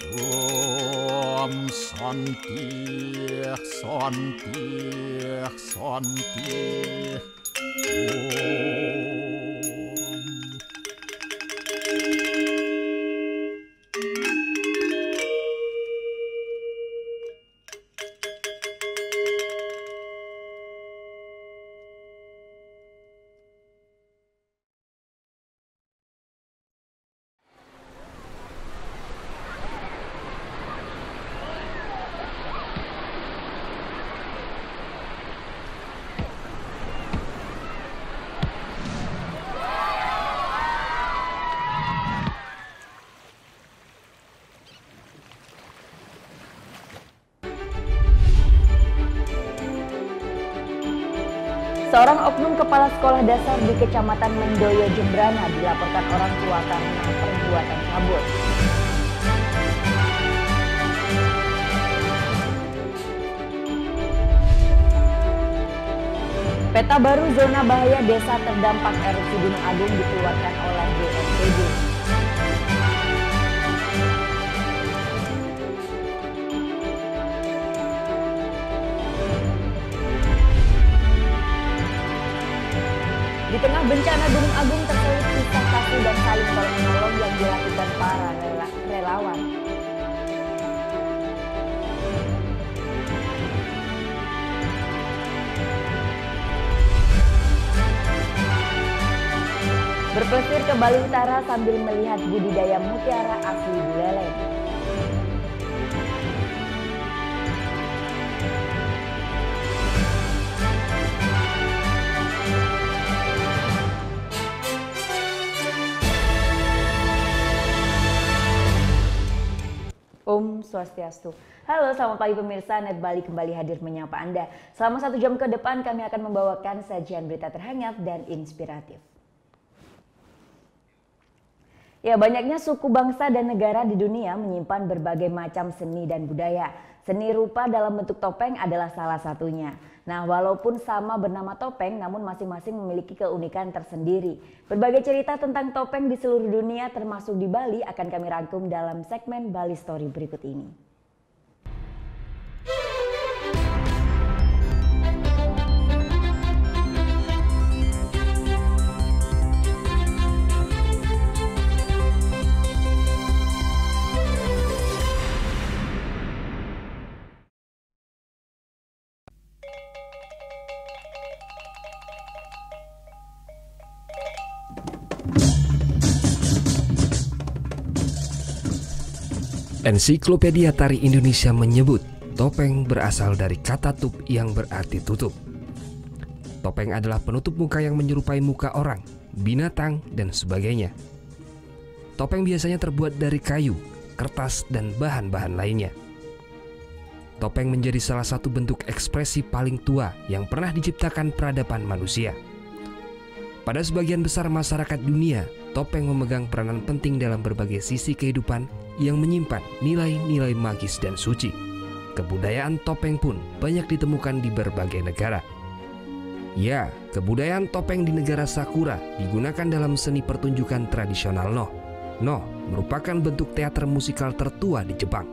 Om Santi Santi Santi Om. Seorang oknum kepala sekolah dasar di Kecamatan Mendoyo, Jembrana dilaporkan orang tua karena perbuatan cabul. Peta baru zona bahaya desa terdampak erupsi Gunung Agung dikeluarkan oleh BNPB. Di tengah bencana Gunung Agung terselip kisah kasih dan saling tolong-menolong yang dilakukan para relawan. Berpelesir ke Bali Utara sambil melihat budidaya mutiara asli Buleleng. Om Swastiastu. Halo, selamat pagi pemirsa. Net Bali kembali hadir menyapa Anda. Selama 1 jam ke depan kami akan membawakan sajian berita terhangat dan inspiratif. Ya, banyaknya suku bangsa dan negara di dunia menyimpan berbagai macam seni dan budaya. Seni rupa dalam bentuk topeng adalah salah satunya. Nah, walaupun sama bernama topeng, namun masing-masing memiliki keunikan tersendiri. Berbagai cerita tentang topeng di seluruh dunia termasuk di Bali akan kami rangkum dalam segmen Bali Story berikut ini. Ensiklopedia Tari Indonesia menyebut topeng berasal dari kata tup yang berarti tutup. Topeng adalah penutup muka yang menyerupai muka orang, binatang, dan sebagainya. Topeng biasanya terbuat dari kayu, kertas, dan bahan-bahan lainnya. Topeng menjadi salah satu bentuk ekspresi paling tua yang pernah diciptakan peradaban manusia. Pada sebagian besar masyarakat dunia, topeng memegang peranan penting dalam berbagai sisi kehidupan yang menyimpan nilai-nilai magis dan suci. Kebudayaan topeng pun banyak ditemukan di berbagai negara. Ya, kebudayaan topeng di negara Sakura digunakan dalam seni pertunjukan tradisional Noh. Noh merupakan bentuk teater musikal tertua di Jepang.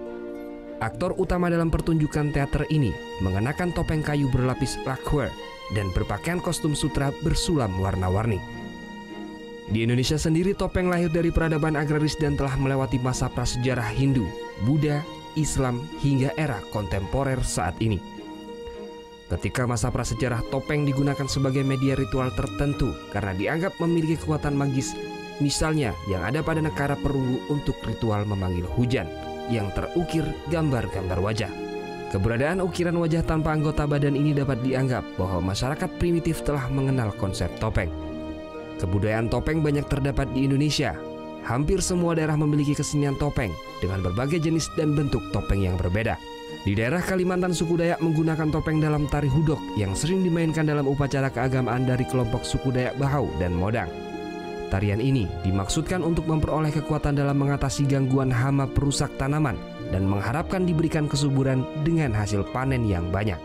Aktor utama dalam pertunjukan teater ini mengenakan topeng kayu berlapis lacquer dan berpakaian kostum sutra bersulam warna-warni. Di Indonesia sendiri, topeng lahir dari peradaban agraris dan telah melewati masa prasejarah Hindu, Buddha, Islam, hingga era kontemporer saat ini. Ketika masa prasejarah, topeng digunakan sebagai media ritual tertentu karena dianggap memiliki kekuatan magis, misalnya yang ada pada negara perunggu untuk ritual memanggil hujan, yang terukir gambar-gambar wajah. Keberadaan ukiran wajah tanpa anggota badan ini dapat dianggap bahwa masyarakat primitif telah mengenal konsep topeng. Kebudayaan topeng banyak terdapat di Indonesia. Hampir semua daerah memiliki kesenian topeng dengan berbagai jenis dan bentuk topeng yang berbeda. Di daerah Kalimantan, suku Dayak menggunakan topeng dalam tari hudok yang sering dimainkan dalam upacara keagamaan dari kelompok suku Dayak Bahau dan Modang. Tarian ini dimaksudkan untuk memperoleh kekuatan dalam mengatasi gangguan hama perusak tanaman dan mengharapkan diberikan kesuburan dengan hasil panen yang banyak.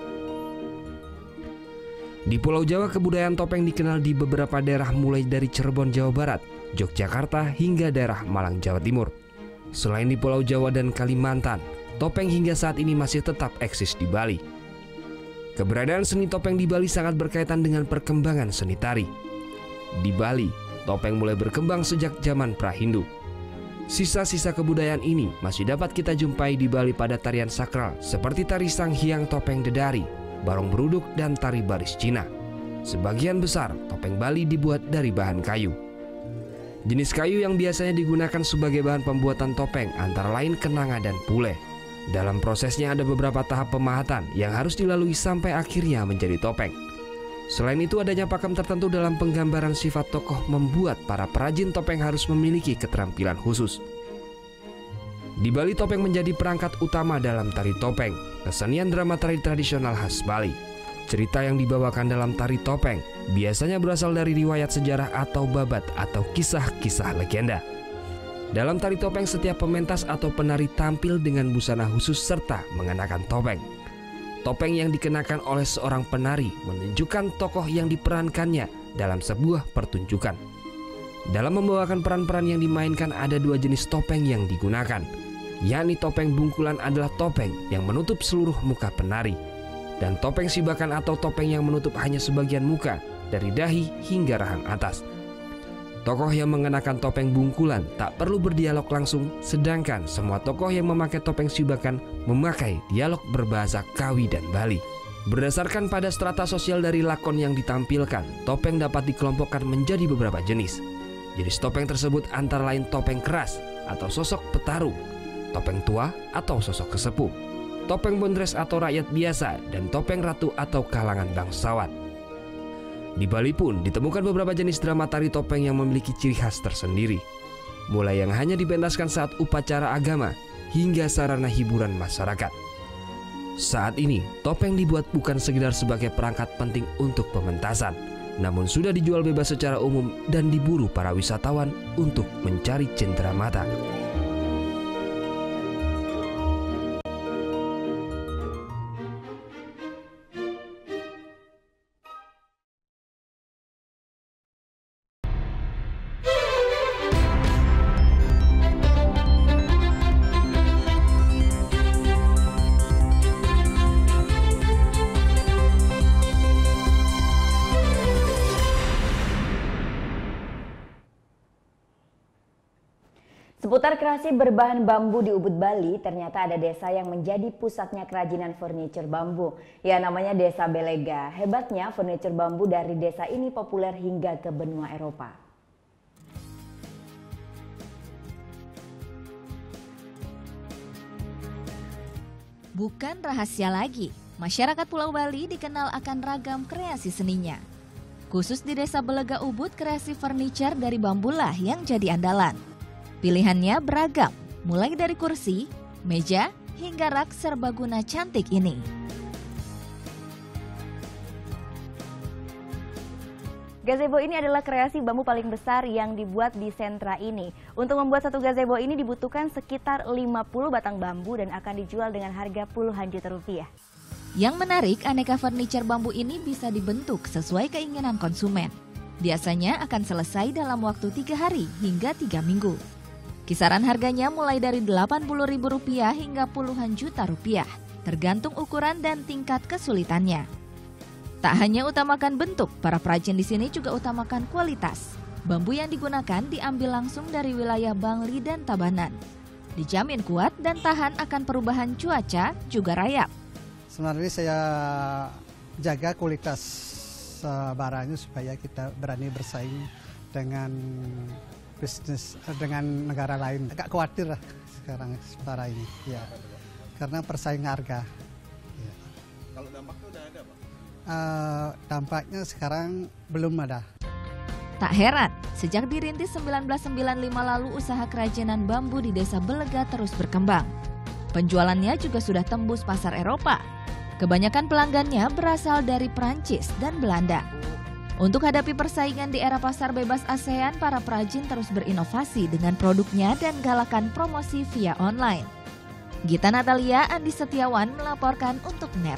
Di Pulau Jawa, kebudayaan topeng dikenal di beberapa daerah mulai dari Cirebon, Jawa Barat, Yogyakarta, hingga daerah Malang, Jawa Timur. Selain di Pulau Jawa dan Kalimantan, topeng hingga saat ini masih tetap eksis di Bali. Keberadaan seni topeng di Bali sangat berkaitan dengan perkembangan seni tari. Di Bali, topeng mulai berkembang sejak zaman pra-Hindu. Sisa-sisa kebudayaan ini masih dapat kita jumpai di Bali pada tarian sakral seperti tari Sanghyang Topeng Dedari, Barong Beruduk, dan tari baris Cina. Sebagian besar topeng Bali dibuat dari bahan kayu. Jenis kayu yang biasanya digunakan sebagai bahan pembuatan topeng antara lain kenanga dan pule. Dalam prosesnya ada beberapa tahap pemahatan yang harus dilalui sampai akhirnya menjadi topeng. Selain itu adanya pakem tertentu dalam penggambaran sifat tokoh membuat para perajin topeng harus memiliki keterampilan khusus. Di Bali topeng menjadi perangkat utama dalam tari topeng, kesenian drama tari tradisional khas Bali. Cerita yang dibawakan dalam tari topeng biasanya berasal dari riwayat sejarah atau babat atau kisah-kisah legenda. Dalam tari topeng setiap pementas atau penari tampil dengan busana khusus serta mengenakan topeng. Topeng yang dikenakan oleh seorang penari menunjukkan tokoh yang diperankannya dalam sebuah pertunjukan. Dalam membawakan peran-peran yang dimainkan ada dua jenis topeng yang digunakan, yakni topeng bungkulan adalah topeng yang menutup seluruh muka penari, dan topeng sibakan atau topeng yang menutup hanya sebagian muka dari dahi hingga rahang atas. Tokoh yang mengenakan topeng bungkulan tak perlu berdialog langsung, sedangkan semua tokoh yang memakai topeng sibakan memakai dialog berbahasa Kawi dan Bali. Berdasarkan pada strata sosial dari lakon yang ditampilkan, topeng dapat dikelompokkan menjadi beberapa jenis. Jenis topeng tersebut antara lain topeng keras atau sosok petarung, topeng tua atau sosok kesepuh, topeng bondres atau rakyat biasa, dan topeng ratu atau kalangan bangsawan. Di Bali pun ditemukan beberapa jenis drama tari topeng yang memiliki ciri khas tersendiri, mulai yang hanya dipentaskan saat upacara agama hingga sarana hiburan masyarakat. Saat ini, topeng dibuat bukan sekedar sebagai perangkat penting untuk pementasan, namun sudah dijual bebas secara umum dan diburu para wisatawan untuk mencari cendera mata. Seputar kreasi berbahan bambu di Ubud, Bali, ternyata ada desa yang menjadi pusatnya kerajinan furniture bambu. Ya, namanya Desa Belega. Hebatnya, furniture bambu dari desa ini populer hingga ke benua Eropa. Bukan rahasia lagi, masyarakat Pulau Bali dikenal akan ragam kreasi seninya. Khusus di Desa Belega Ubud, kreasi furniture dari bambulah yang jadi andalan. Pilihannya beragam, mulai dari kursi, meja, hingga rak serbaguna cantik ini. Gazebo ini adalah kreasi bambu paling besar yang dibuat di sentra ini. Untuk membuat satu gazebo ini dibutuhkan sekitar 50 batang bambu dan akan dijual dengan harga puluhan juta rupiah. Yang menarik, aneka furniture bambu ini bisa dibentuk sesuai keinginan konsumen. Biasanya akan selesai dalam waktu 3 hari hingga 3 minggu. Kisaran harganya mulai dari Rp80.000 hingga puluhan juta rupiah, tergantung ukuran dan tingkat kesulitannya. Tak hanya utamakan bentuk, para perajin di sini juga utamakan kualitas. Bambu yang digunakan diambil langsung dari wilayah Bangli dan Tabanan. Dijamin kuat dan tahan akan perubahan cuaca, juga rayap. Sebenarnya saya jaga kualitas barangnya supaya kita berani bersaing dengan bisnis dengan negara lain. Agak khawatir lah sekarang sementara ini, ya, karena persaing harga. Ya. Kalau dampaknya udah ada, Pak? Dampaknya sekarang belum ada. Tak heran, sejak dirintis 1995 lalu usaha kerajinan bambu di Desa Belega terus berkembang. Penjualannya juga sudah tembus pasar Eropa. Kebanyakan pelanggannya berasal dari Prancis dan Belanda. Untuk hadapi persaingan di era pasar bebas ASEAN, para perajin terus berinovasi dengan produknya dan galakan promosi via online. Gita Natalia, Andi Setiawan melaporkan untuk NET.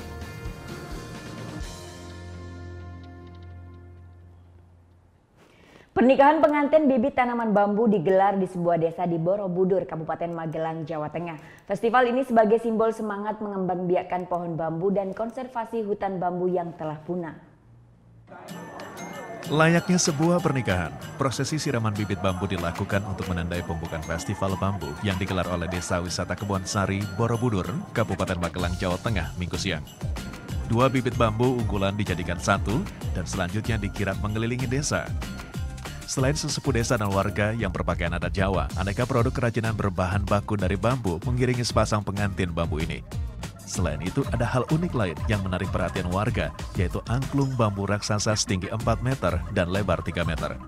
Pernikahan pengantin bibit tanaman bambu digelar di sebuah desa di Borobudur, Kabupaten Magelang, Jawa Tengah. Festival ini sebagai simbol semangat mengembangbiakkan pohon bambu dan konservasi hutan bambu yang telah punah. Layaknya sebuah pernikahan, prosesi siraman bibit bambu dilakukan untuk menandai pembukaan festival bambu yang digelar oleh Desa Wisata Kebon Sari, Borobudur, Kabupaten Magelang, Jawa Tengah, Minggu siang. 2 bibit bambu unggulan dijadikan satu dan selanjutnya dikirap mengelilingi desa. Selain sesepuh desa dan warga yang berpakaian adat Jawa, aneka produk kerajinan berbahan baku dari bambu mengiringi sepasang pengantin bambu ini. Selain itu, ada hal unik lain yang menarik perhatian warga, yaitu angklung bambu raksasa setinggi 4 meter dan lebar 3 meter.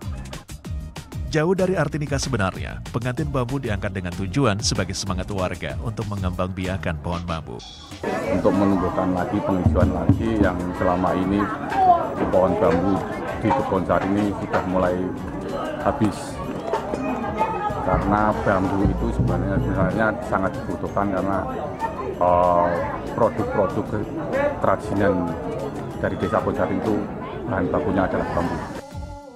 Jauh dari arti nikah sebenarnya, pengantin bambu diangkat dengan tujuan sebagai semangat warga untuk mengembangbiakan pohon bambu. Untuk menumbuhkan lagi penghijauan lagi yang selama ini pohon bambu di Kebon Sari ini sudah mulai habis. Karena bambu itu sebenarnya sangat dibutuhkan karena produk-produk kerajinan dari Desa Kebon Sari itu bahan bakunya adalah bambu.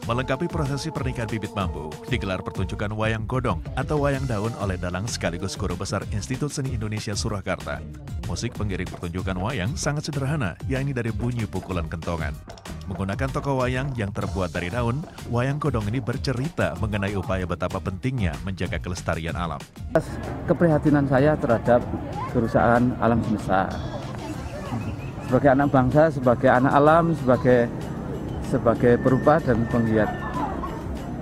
Melengkapi prosesi pernikahan bibit bambu, digelar pertunjukan wayang godong atau wayang daun oleh dalang sekaligus guru besar Institut Seni Indonesia Surakarta. Musik pengiring pertunjukan wayang sangat sederhana, yakni dari bunyi pukulan kentongan. Menggunakan tokoh wayang yang terbuat dari daun, wayang godong ini bercerita mengenai upaya betapa pentingnya menjaga kelestarian alam. Keprihatinan saya terhadap kerusakan alam semesta. Sebagai anak bangsa, sebagai anak alam, sebagai perupa dan penggiat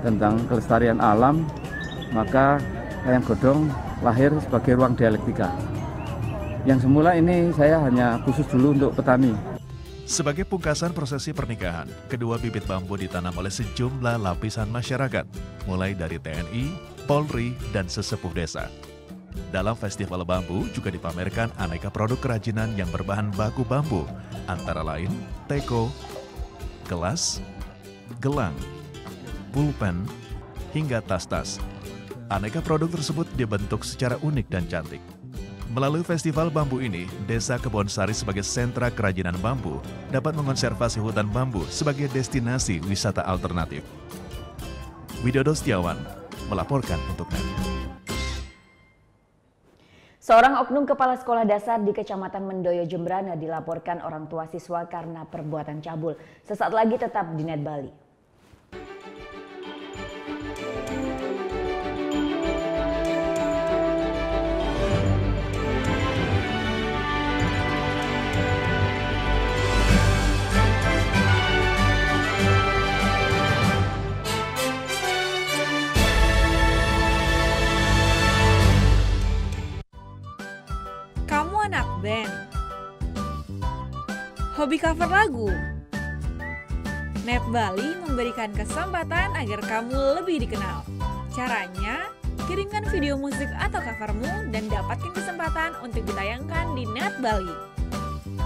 tentang kelestarian alam, maka wayang godong lahir sebagai ruang dialektika. Yang semula ini saya hanya khusus dulu untuk petani. Sebagai pungkasan prosesi pernikahan, kedua bibit bambu ditanam oleh sejumlah lapisan masyarakat, mulai dari TNI, Polri, dan sesepuh desa. Dalam festival bambu juga dipamerkan aneka produk kerajinan yang berbahan baku bambu, antara lain teko, gelas, gelang, pulpen, hingga tas-tas. Aneka produk tersebut dibentuk secara unik dan cantik. Melalui festival bambu ini, Desa Kebon Sari sebagai sentra kerajinan bambu dapat mengonservasi hutan bambu sebagai destinasi wisata alternatif. Widodo Setiawan melaporkan untuk NET. Seorang oknum kepala sekolah dasar di Kecamatan Mendoyo, Jembrana dilaporkan orang tua siswa karena perbuatan cabul. Sesaat lagi tetap di NET Bali. Anak band, hobi cover lagu. NET Bali memberikan kesempatan agar kamu lebih dikenal. Caranya, kirimkan video musik atau covermu dan dapatkan kesempatan untuk ditayangkan di NET Bali.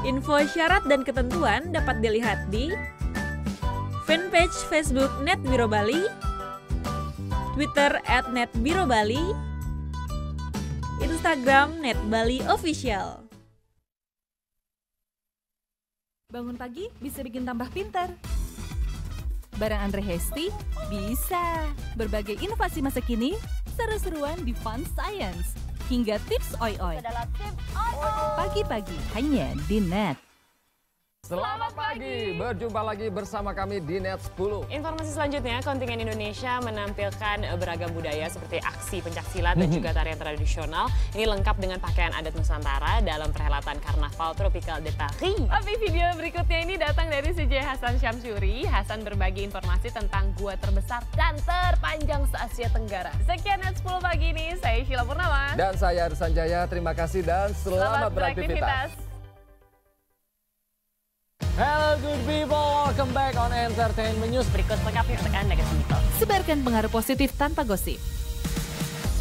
Info syarat dan ketentuan dapat dilihat di fanpage Facebook NET Biro Bali, Twitter @NETBiroBali, Instagram NET Bali Official. Bangun pagi bisa bikin tambah pintar. Bareng Andre Hesti bisa. Berbagai inovasi masa kini, seru-seruan di Fun Science, hingga tips oi-oi. Pagi-pagi hanya di NET. Selamat pagi, berjumpa lagi bersama kami di NET 10. Informasi selanjutnya, kontingen Indonesia menampilkan beragam budaya seperti aksi pencaksilat dan juga tarian tradisional. Ini lengkap dengan pakaian adat Nusantara dalam perhelatan Karnaval Tropical de Paris. Tapi video berikutnya ini datang dari CJ Hasan Syamsuri. Hasan berbagi informasi tentang gua terbesar dan terpanjang se-Asia Tenggara. Sekian NET 10 pagi ini, saya Sheila Purnama. Dan saya Arsan Jaya, terima kasih dan selamat beraktivitas. Hello good people, welcome back on Entertainment News. Berikut lengkapnya untuk Anda kesimpulan. Sebarkan pengaruh positif tanpa gosip.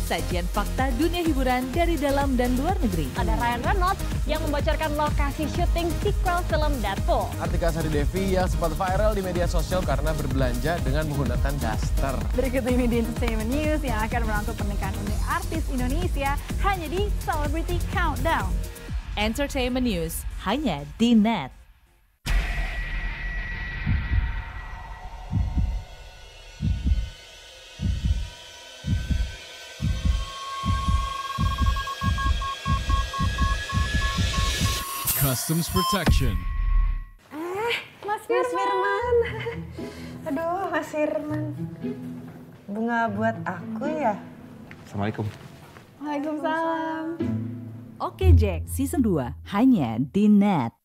Sajian fakta dunia hiburan dari dalam dan luar negeri. Ada Ryan Reynolds yang membocorkan lokasi syuting sequel film Deadpool. Artika Sari Devi yang sempat viral di media sosial karena berbelanja dengan menggunakan daster. Berikut ini di Entertainment News yang akan merangkum pernikahan unik artis Indonesia hanya di Celebrity Countdown. Entertainment News hanya di NET. Customs Protection. Mas Firman. Aduh, Mas Firman. Bunga buat aku ya? Assalamualaikum. Waalaikumsalam. Oke Jack, Season 2 hanya di Net.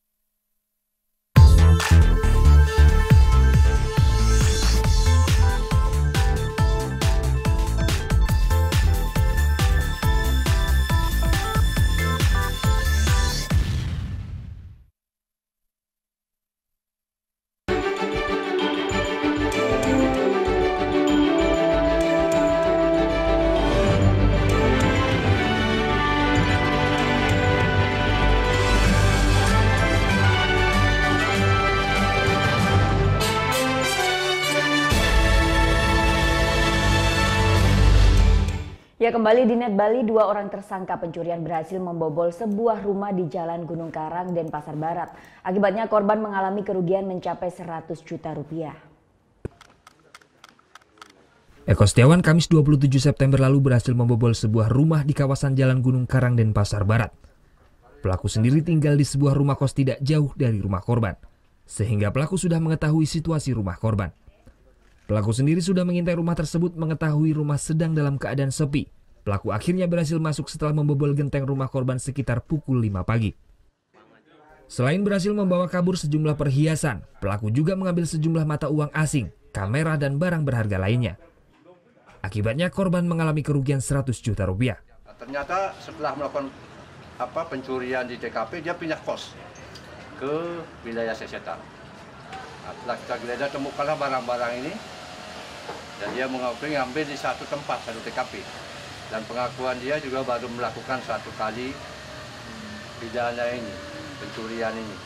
Ya, kembali di Net Bali, 2 orang tersangka pencurian berhasil membobol sebuah rumah di Jalan Gunung Karang, Denpasar Barat. Akibatnya korban mengalami kerugian mencapai 100 juta rupiah. Eko Setiawan Kamis 27 September lalu berhasil membobol sebuah rumah di kawasan Jalan Gunung Karang, Denpasar Barat. Pelaku sendiri tinggal di sebuah rumah kos tidak jauh dari rumah korban, sehingga pelaku sudah mengetahui situasi rumah korban. Pelaku sendiri sudah mengintai rumah tersebut, mengetahui rumah sedang dalam keadaan sepi. Pelaku akhirnya berhasil masuk setelah membobol genteng rumah korban sekitar pukul 5 pagi. Selain berhasil membawa kabur sejumlah perhiasan, pelaku juga mengambil sejumlah mata uang asing, kamera dan barang berharga lainnya. Akibatnya korban mengalami kerugian 100 juta rupiah. Ternyata setelah melakukan pencurian di TKP, dia pindah kos ke wilayah Sesetan. Setelah kita geledah, temukanlah barang-barang ini dan dia mengakui ngambil di satu tempat, satu TKP. Dan pengakuan dia juga baru melakukan 1 kali pidana ini, pencurian ini.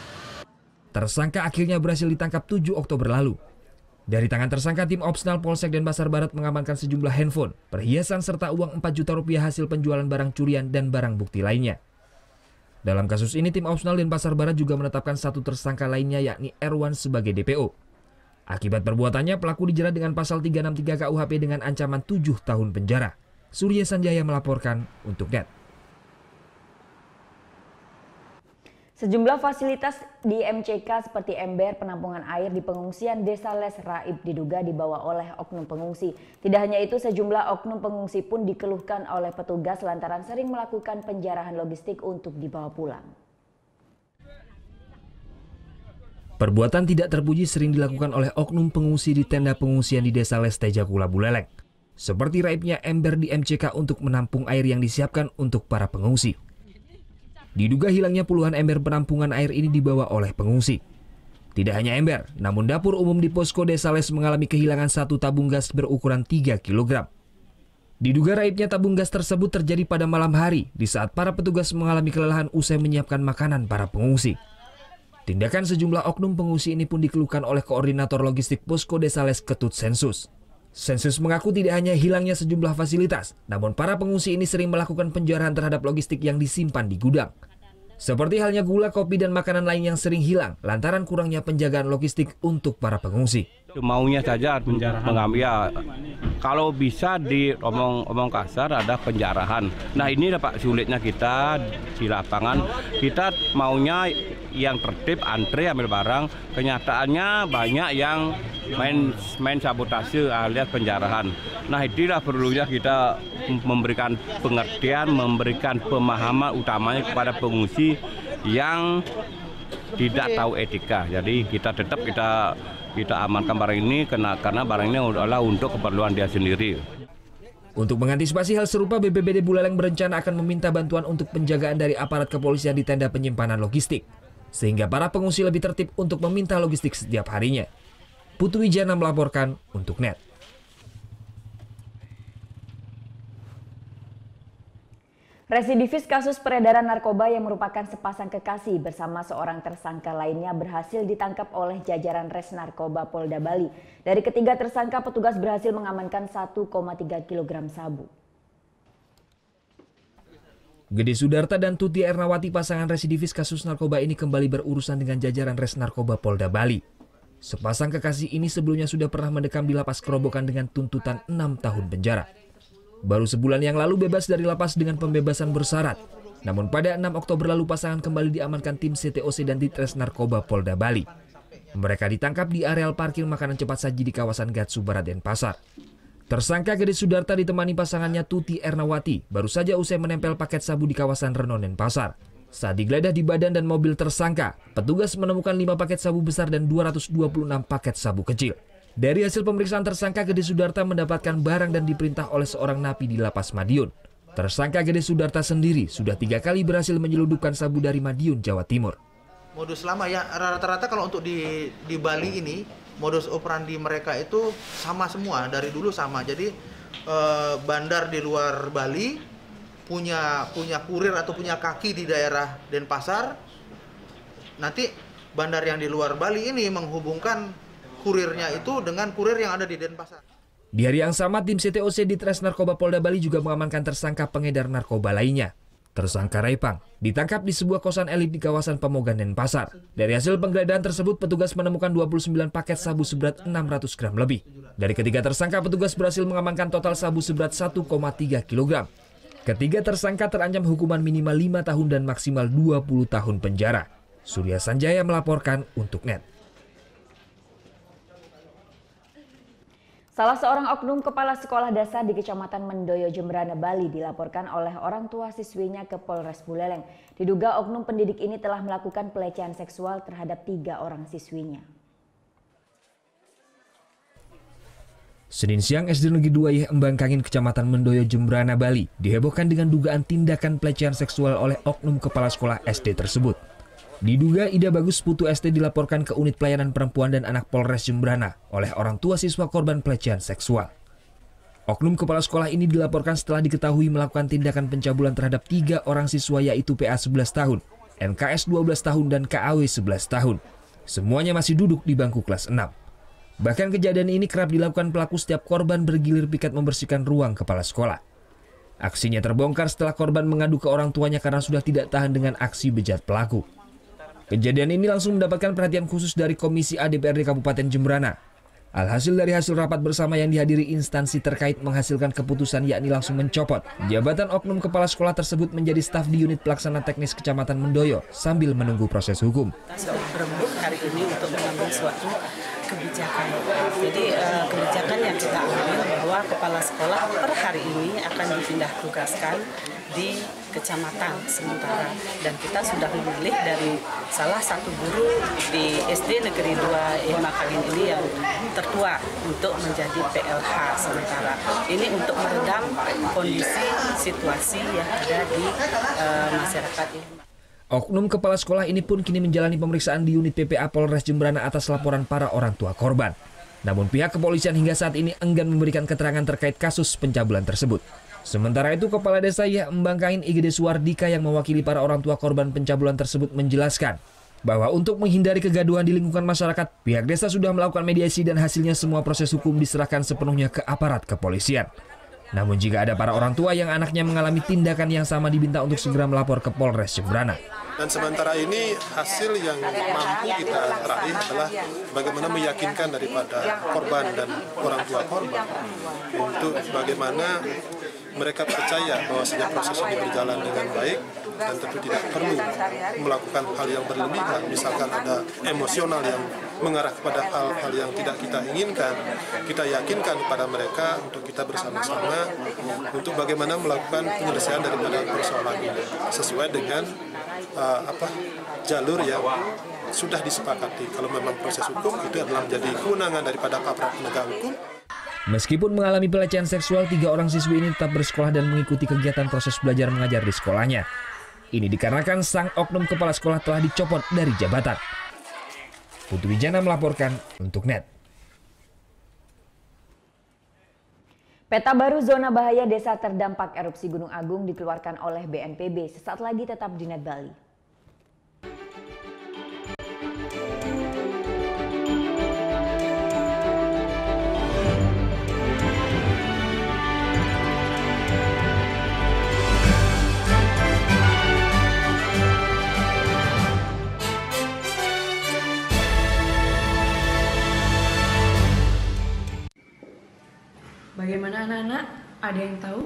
Tersangka akhirnya berhasil ditangkap 7 Oktober lalu. Dari tangan tersangka, tim Opsnal Polsek Denpasar Barat mengamankan sejumlah handphone, perhiasan serta uang 4 juta rupiah hasil penjualan barang curian dan barang bukti lainnya. Dalam kasus ini, tim Opsnal Denpasar Barat juga menetapkan 1 tersangka lainnya, yakni Erwan sebagai DPO. Akibat perbuatannya, pelaku dijerat dengan pasal 363 KUHP dengan ancaman 7 tahun penjara. Surya Sanjaya melaporkan untuk Net. Sejumlah fasilitas di MCK seperti ember, penampungan air di pengungsian Desa Les Raib diduga dibawa oleh oknum pengungsi. Tidak hanya itu, sejumlah oknum pengungsi pun dikeluhkan oleh petugas lantaran sering melakukan penjarahan logistik untuk dibawa pulang. Perbuatan tidak terpuji sering dilakukan oleh oknum pengungsi di tenda pengungsian di Desa Les Tejakula Buleleng. Seperti raibnya ember di MCK untuk menampung air yang disiapkan untuk para pengungsi. Diduga hilangnya puluhan ember penampungan air ini dibawa oleh pengungsi. Tidak hanya ember, namun dapur umum di posko Desa Les mengalami kehilangan 1 tabung gas berukuran 3 kg. Diduga raibnya tabung gas tersebut terjadi pada malam hari di saat para petugas mengalami kelelahan usai menyiapkan makanan para pengungsi. Tindakan sejumlah oknum pengungsi ini pun dikeluhkan oleh Koordinator Logistik Posko Desa Les Ketut Sensus. Sensus mengaku tidak hanya hilangnya sejumlah fasilitas, namun para pengungsi ini sering melakukan penjarahan terhadap logistik yang disimpan di gudang. Seperti halnya gula, kopi, dan makanan lain yang sering hilang lantaran kurangnya penjagaan logistik untuk para pengungsi. Maunya saja mengambil, ya, kalau bisa omong kasar ada penjarahan. Nah ini Pak sulitnya kita di lapangan, kita maunya yang tertib antre ambil barang, kenyataannya banyak yang main sabotase alias penjarahan. Nah itulah perlunya kita memberikan pengertian, memberikan pemahaman utamanya kepada pengungsi yang tidak tahu etika. Jadi kita tetap kita amankan barang ini karena barang ini adalah untuk keperluan dia sendiri. Untuk mengantisipasi hal serupa, BPBD Buleleng berencana akan meminta bantuan untuk penjagaan dari aparat kepolisian di tenda penyimpanan logistik, sehingga para pengungsi lebih tertib untuk meminta logistik setiap harinya. Putu Wijana melaporkan untuk Net. Residivis kasus peredaran narkoba yang merupakan sepasang kekasih bersama seorang tersangka lainnya berhasil ditangkap oleh jajaran Res Narkoba Polda Bali. Dari ketiga tersangka, petugas berhasil mengamankan 1,3 kg sabu. Gede Sudarta dan Tuti Ernawati, pasangan residivis kasus narkoba ini kembali berurusan dengan jajaran Res Narkoba Polda Bali. Sepasang kekasih ini sebelumnya sudah pernah mendekam di lapas Kerobokan dengan tuntutan 6 tahun penjara. Baru sebulan yang lalu bebas dari lapas dengan pembebasan bersyarat. Namun pada 6 Oktober lalu pasangan kembali diamankan tim CTOC dan Ditres Narkoba Polda Bali. Mereka ditangkap di areal parkir makanan cepat saji di kawasan Gatsu Barat Denpasar. Tersangka Gede Sudarta ditemani pasangannya Tuti Ernawati baru saja usai menempel paket sabu di kawasan Renon Denpasar. Saat digeledah di badan dan mobil tersangka, petugas menemukan 5 paket sabu besar dan 226 paket sabu kecil. Dari hasil pemeriksaan tersangka Gede Sudarta mendapatkan barang dan diperintah oleh seorang napi di Lapas Madiun. Tersangka Gede Sudarta sendiri sudah 3 kali berhasil menyelundupkan sabu dari Madiun, Jawa Timur. Modus lama ya, rata-rata kalau untuk di Bali ini, modus operandi mereka itu sama semua, dari dulu sama. Jadi bandar di luar Bali punya kurir atau punya kaki di daerah Denpasar. Nanti bandar yang di luar Bali ini menghubungkan kurirnya itu dengan kurir yang ada di Denpasar. Di hari yang sama, tim CTOC Ditres Narkoba Polda Bali juga mengamankan tersangka pengedar narkoba lainnya. Tersangka Raipang ditangkap di sebuah kosan elit di kawasan Pemogan Denpasar. Dari hasil penggeledahan tersebut, petugas menemukan 29 paket sabu seberat 600 gram lebih. Dari ketiga tersangka, petugas berhasil mengamankan total sabu seberat 1,3 kg. Ketiga tersangka terancam hukuman minimal 5 tahun dan maksimal 20 tahun penjara. Surya Sanjaya melaporkan untuk NET. Salah seorang oknum kepala sekolah dasar di Kecamatan Mendoyo, Jembrana, Bali dilaporkan oleh orang tua siswinya ke Polres Buleleng. Diduga oknum pendidik ini telah melakukan pelecehan seksual terhadap 3 orang siswinya. Senin siang, SD Negeri 2 Yeh Embangkangin, Kecamatan Mendoyo, Jembrana, Bali dihebohkan dengan dugaan tindakan pelecehan seksual oleh oknum kepala sekolah SD tersebut. Diduga Ida Bagus Putu SD dilaporkan ke Unit Pelayanan Perempuan dan Anak Polres Jembrana oleh orang tua siswa korban pelecehan seksual. Oknum kepala sekolah ini dilaporkan setelah diketahui melakukan tindakan pencabulan terhadap 3 orang siswa yaitu PA 11 tahun, MKS 12 tahun, dan KAW 11 tahun. Semuanya masih duduk di bangku kelas 6. Bahkan kejadian ini kerap dilakukan pelaku setiap korban bergilir piket membersihkan ruang kepala sekolah. Aksinya terbongkar setelah korban mengadu ke orang tuanya karena sudah tidak tahan dengan aksi bejat pelaku. Kejadian ini langsung mendapatkan perhatian khusus dari Komisi A DPRD Kabupaten Jembrana. Alhasil dari hasil rapat bersama yang dihadiri instansi terkait menghasilkan keputusan yakni langsung mencopot jabatan oknum kepala sekolah tersebut menjadi staf di Unit Pelaksana Teknis Kecamatan Mendoyo sambil menunggu proses hukum. Kita sudah berembuk hari ini untuk mengambil suatu kebijakan. Jadi kebijakan yang kita ambil bahwa kepala sekolah per hari ini akan dipindah tugaskan di kecamatan sementara, dan kita sudah memilih dari salah satu guru di SD Negeri 2 Embangkangin ini yang tertua untuk menjadi PLH sementara. Ini untuk meredam kondisi situasi yang ada di masyarakat ini. Oknum kepala sekolah ini pun kini menjalani pemeriksaan di Unit PPA Polres Jembrana atas laporan para orang tua korban. Namun pihak kepolisian hingga saat ini enggan memberikan keterangan terkait kasus pencabulan tersebut. Sementara itu, Kepala Desa Yeh Embangkangin Igede Suwardika yang mewakili para orang tua korban pencabulan tersebut menjelaskan bahwa untuk menghindari kegaduhan di lingkungan masyarakat, pihak desa sudah melakukan mediasi dan hasilnya semua proses hukum diserahkan sepenuhnya ke aparat kepolisian. Namun jika ada para orang tua yang anaknya mengalami tindakan yang sama diminta untuk segera melapor ke Polres Jembrana. Dan sementara ini hasil yang mampu kita raih adalah bagaimana meyakinkan daripada korban dan orang tua korban untuk bagaimana mereka percaya bahwa sejak proses ini berjalan dengan baik dan tentu tidak perlu melakukan hal yang berlebihan. Misalkan ada emosional yang mengarah kepada hal-hal yang tidak kita inginkan, kita yakinkan kepada mereka untuk kita bersama-sama untuk bagaimana melakukan penyelesaian daripada persoalan ini sesuai dengan jalur yang sudah disepakati. Kalau memang proses hukum itu adalah menjadi kewenangan daripada aparat penegak hukum. Meskipun mengalami pelecehan seksual, 3 orang siswi ini tetap bersekolah dan mengikuti kegiatan proses belajar mengajar di sekolahnya. Ini dikarenakan sang oknum kepala sekolah telah dicopot dari jabatan. Putu Wijana melaporkan untuk NET. Peta baru zona bahaya desa terdampak erupsi Gunung Agung dikeluarkan oleh BNPB. Sesaat lagi tetap di NET Bali. Bagaimana anak-anak? Ada yang tahu?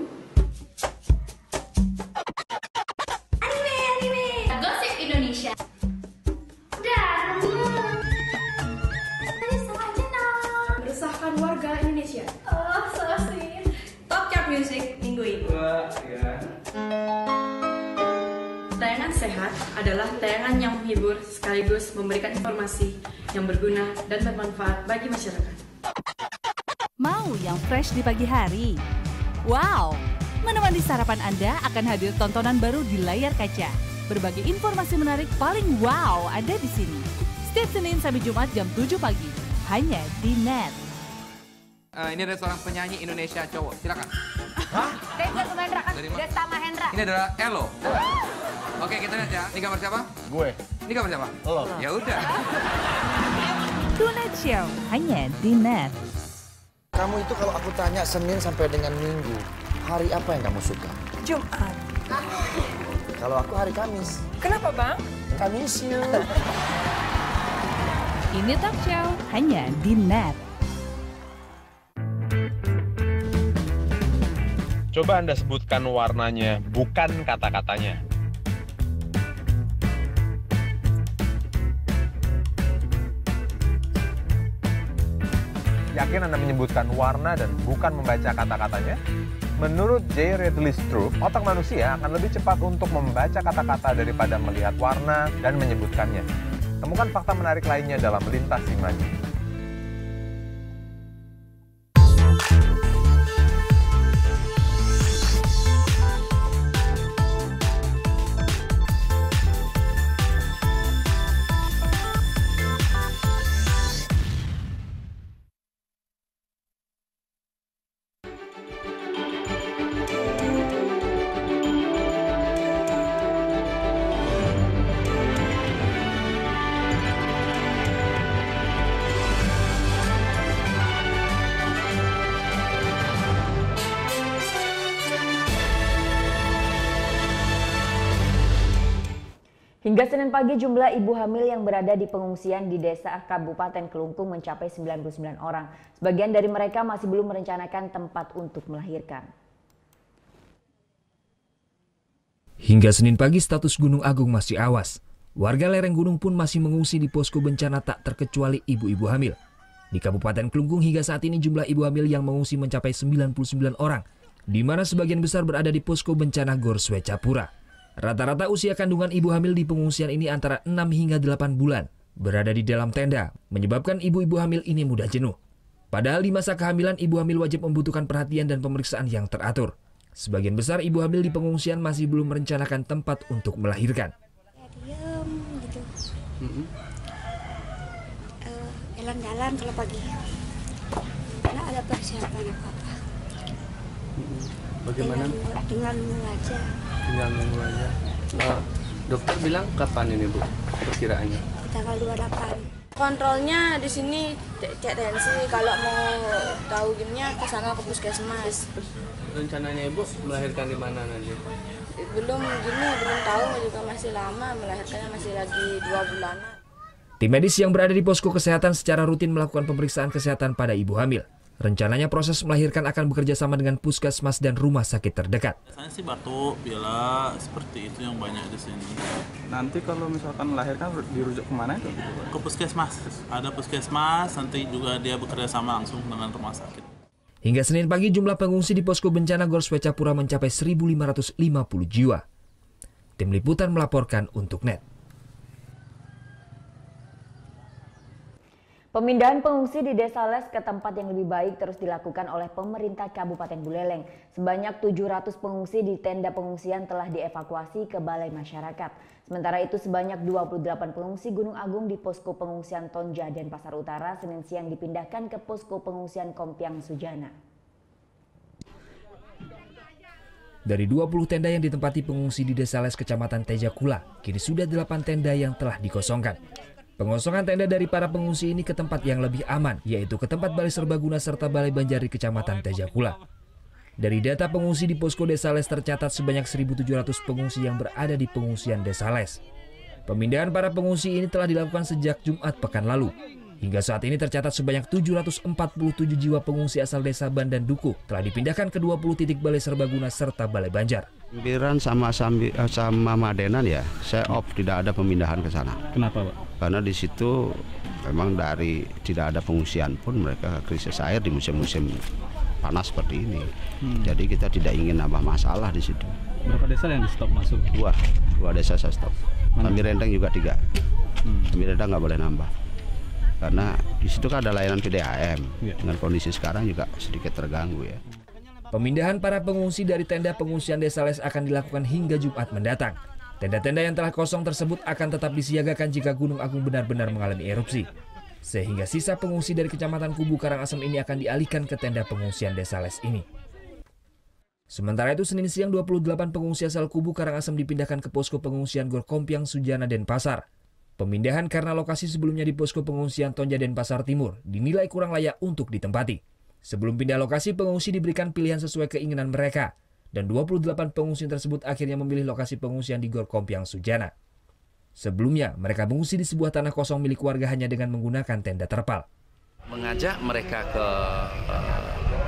Sehat adalah tayangan yang menghibur sekaligus memberikan informasi yang berguna dan bermanfaat bagi masyarakat. Mau yang fresh di pagi hari? Wow! Menemani sarapan Anda akan hadir tontonan baru di layar kaca. Berbagai informasi menarik paling wow ada di sini. Setiap Senin sampai Jumat jam 7 pagi. Hanya di NET. Ini ada seorang penyanyi Indonesia cowok. Silakan. Desta Mahendra kan? Desta Mahendra. Ini adalah Elo. Oke, kita lihat ya. Ini gambar siapa? Gue. Ini gambar siapa? Lo. Ya udah. Tonight Show hanya di NET. Kamu itu kalau aku tanya Senin sampai dengan Minggu, hari apa yang kamu suka? Jumat. Kalau aku hari Kamis. Kenapa, Bang? Kamis you. Ini Talk Show hanya di NET. Coba Anda sebutkan warnanya, bukan kata-katanya. Yakin Anda menyebutkan warna dan bukan membaca kata-katanya? Menurut J. Ridley Stroop, otak manusia akan lebih cepat untuk membaca kata-kata daripada melihat warna dan menyebutkannya. Temukan fakta menarik lainnya dalam Lintas Imaji. Hingga Senin pagi jumlah ibu hamil yang berada di pengungsian di desa Kabupaten Kelungkung mencapai 99 orang. Sebagian dari mereka masih belum merencanakan tempat untuk melahirkan. Hingga Senin pagi status Gunung Agung masih awas. Warga lereng gunung pun masih mengungsi di posko bencana tak terkecuali ibu-ibu hamil. Di Kabupaten Kelungkung hingga saat ini jumlah ibu hamil yang mengungsi mencapai 99 orang, di mana sebagian besar berada di posko bencana Gor Swecapura. Rata-rata usia kandungan ibu hamil di pengungsian ini antara 6 hingga 8 bulan. Berada di dalam tenda, menyebabkan ibu-ibu hamil ini mudah jenuh. Padahal di masa kehamilan, ibu hamil wajib membutuhkan perhatian dan pemeriksaan yang teratur. Sebagian besar ibu hamil di pengungsian masih belum merencanakan tempat untuk melahirkan. Diam gitu. Jalan-jalan kalau pagi. Nggak ada persiapan apa-apa. Bagaimana? Tinggal nunggu aja. Tinggal nunggu aja. Dokter bilang kapan ini Bu perkiraannya? Tanggal 28. Kontrolnya di sini cek tensi. Kalau mau tahu gimana ke sana ke puskesmas. Rencananya Ibu melahirkan di mana nanti? Belum tahu juga, masih lama, melahirkannya masih lagi 2 bulan. Tim medis yang berada di posko kesehatan secara rutin melakukan pemeriksaan kesehatan pada ibu hamil. Rencananya proses melahirkan akan bekerja sama dengan puskesmas dan rumah sakit terdekat. Biasanya sih batuk, pilek, seperti itu yang banyak di sini. Nanti kalau misalkan melahirkan dirujuk kemana itu? Ke puskesmas. Ada puskesmas, nanti juga dia bekerja sama langsung dengan rumah sakit. Hingga Senin pagi jumlah pengungsi di posko bencana Gor Swecapura mencapai 1.550 jiwa. Tim Liputan melaporkan untuk NET. Pemindahan pengungsi di Desa Les ke tempat yang lebih baik terus dilakukan oleh pemerintah Kabupaten Buleleng. Sebanyak 700 pengungsi di tenda pengungsian telah dievakuasi ke balai masyarakat. Sementara itu sebanyak 28 pengungsi Gunung Agung di posko pengungsian Tonja dan Pasar Utara Senin siang dipindahkan ke posko pengungsian Kompiang Sujana. Dari 20 tenda yang ditempati pengungsi di Desa Les Kecamatan Tejakula, kini sudah 8 tenda yang telah dikosongkan. Pengosongan tenda dari para pengungsi ini ke tempat yang lebih aman, yaitu ke tempat Balai Serbaguna serta Balai Banjar di Kecamatan Tejakula. Dari data pengungsi di posko Desa Les tercatat sebanyak 1.700 pengungsi yang berada di pengungsian Desa Les. Pemindahan para pengungsi ini telah dilakukan sejak Jumat pekan lalu. Hingga saat ini tercatat sebanyak 747 jiwa pengungsi asal Desa Ban dan Dukuh telah dipindahkan ke 20 titik Balai Serbaguna serta Balai Banjar. Sambiran sama Madenan ya, saya off, tidak ada pemindahan ke sana. Kenapa Pak? Karena di situ memang dari tidak ada pengungsian pun mereka krisis air di musim-musim panas seperti ini. Jadi kita tidak ingin nambah masalah di situ. Berapa desa yang di stop masuk? Dua desa saya stop. Kami Rendang juga 3. Kami Rendang nggak boleh nambah. Karena di situ kan ada layanan PDAM. Dengan kondisi sekarang juga sedikit terganggu ya. Pemindahan para pengungsi dari tenda pengungsian Desa Les akan dilakukan hingga Jumat mendatang. Tenda-tenda yang telah kosong tersebut akan tetap disiagakan jika Gunung Agung benar-benar mengalami erupsi. Sehingga sisa pengungsi dari Kecamatan Kubu Karangasem ini akan dialihkan ke tenda pengungsian Desa Les ini. Sementara itu Senin siang 28 pengungsi asal Kubu Karangasem dipindahkan ke posko pengungsian Gor Kompiang Sujana Denpasar. Pemindahan karena lokasi sebelumnya di posko pengungsian Tonja Denpasar Timur dinilai kurang layak untuk ditempati. Sebelum pindah lokasi, pengungsi diberikan pilihan sesuai keinginan mereka, dan 28 pengungsi tersebut akhirnya memilih lokasi pengungsian di Gor Kompiang Sujana. Sebelumnya, mereka mengungsi di sebuah tanah kosong milik warga hanya dengan menggunakan tenda terpal. Mengajak mereka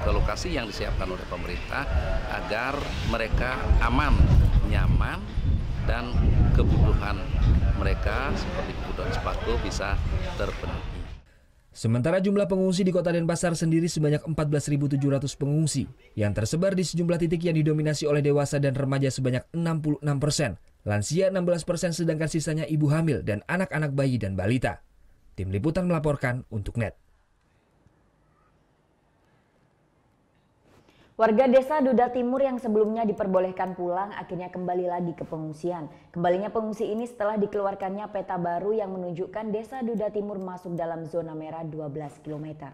ke lokasi yang disiapkan oleh pemerintah agar mereka aman, nyaman, dan kebutuhan mereka seperti kebutuhan sembako bisa terpenuhi. Sementara jumlah pengungsi di Kota Denpasar sendiri sebanyak 14.700 pengungsi yang tersebar di sejumlah titik yang didominasi oleh dewasa dan remaja sebanyak 66%, lansia 16%, sedangkan sisanya ibu hamil dan anak-anak bayi dan balita. Tim Liputan melaporkan untuk NET. Warga Desa Duda Timur yang sebelumnya diperbolehkan pulang akhirnya kembali lagi ke pengungsian. Kembalinya pengungsi ini setelah dikeluarkannya peta baru yang menunjukkan Desa Duda Timur masuk dalam zona merah 12 km.